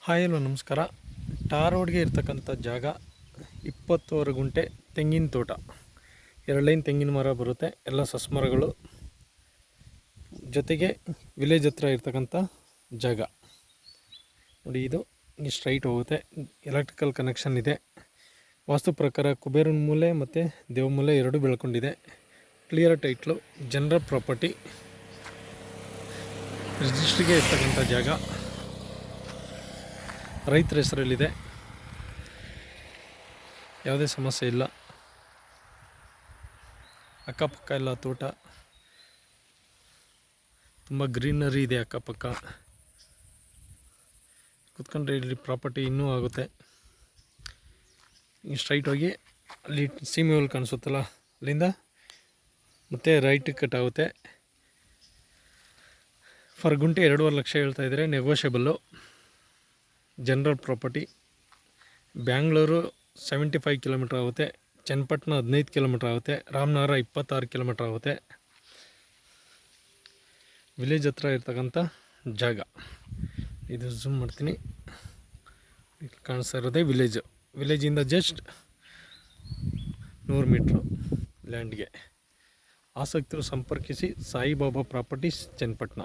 Hi hello ನಮಸ್ಕಾರ. ಟಾರ್ ರೋಡ್ಗೆ ಇರ್ತಕ್ಕಂಥ ಜಾಗ 20 ಗುಂಟೆ ತೆಂಗಿನ ತೋಟ, 2 ಲೈನ್ ತೆಂಗಿನ ಮರ ಬರುತ್ತೆ, ಎಲ್ಲ ಸಸ್ಮರಗಳು ಜೊತೆಗೆ ವಿಲೇಜ್ ಹತ್ರ ಇರ್ತಕ್ಕಂಥ ಜಾಗ ನೋಡಿ. ಇದು ಸ್ಟ್ರೈಟ್ ಹೋಗುತ್ತೆ, ಎಲೆಕ್ಟ್ರಿಕಲ್ ಕನೆಕ್ಷನ್ ಇದೆ. ವಾಸ್ತು ಪ್ರಕಾರ ಕುಬೇರನ ಮೂಲೆ ಮತ್ತು ದೇವಮೂಲೆ ಎರಡೂ ಬೆಳ್ಕೊಂಡಿದೆ. ಕ್ಲಿಯರ್ ಟೈಟ್ಲು, ಜನರಲ್ ಪ್ರಾಪರ್ಟಿ, ರಿಜಿಸ್ಟ್ರಿಗೆ ಇರ್ತಕ್ಕಂಥ ಜಾಗ, ರೈತರ ಹೆಸರಲ್ಲಿದೆ, ಯಾವುದೇ ಸಮಸ್ಯೆ ಇಲ್ಲ. ಅಕ್ಕಪಕ್ಕ ಎಲ್ಲ ತೋಟ, ತುಂಬ ಗ್ರೀನರಿ ಇದೆ ಅಕ್ಕಪಕ್ಕ. ಕೂತ್ಕೊಂಡ್ರೆ ಇಲ್ಲಿ ಪ್ರಾಪರ್ಟಿ ಇನ್ನೂ ಆಗುತ್ತೆ. ಸ್ಟ್ರೈಟ್ ಹೋಗಿ ಅಲ್ಲಿ ಸೀಮೆ ಹುಲ್ ಕಾಣಿಸುತ್ತಲ್ಲ, ಅಲ್ಲಿಂದ ಮತ್ತೆ ರೈಟ್ ಕಟ್ ಆಗುತ್ತೆ. ಫರ್ ಗುಂಟೆ 2.5 ಲಕ್ಷ ಹೇಳ್ತಾ ಇದ್ದಾರೆ, negotiable. General property. Bangalore 75 kilometre ಆಗುತ್ತೆ, ಚನ್ನಪಟ್ಟಣ 15 ಕಿಲೋಮೀಟ್ರ್ ಆಗುತ್ತೆ, ರಾಮನಗರ 26 ಕಿಲೋಮೀಟ್ರ್ ಆಗುತ್ತೆ. ವಿಲೇಜ್ ಹತ್ರ ಇರ್ತಕ್ಕಂಥ ಜಾಗ ಇದು. ಝೂಮ್ ಮಾಡ್ತೀನಿ, ಕಾಣಿಸ್ತಾ ಇರೋದೇ ವಿಲೇಜಿಂದ ಜಸ್ಟ್ 100 ಮೀಟ್ರು ಲ್ಯಾಂಡ್ಗೆ. ಆಸಕ್ತರು ಸಂಪರ್ಕಿಸಿ. ಸಾಯಿಬಾಬಾ ಪ್ರಾಪರ್ಟೀಸ್, ಚನ್ನಪಟ್ಟಣ.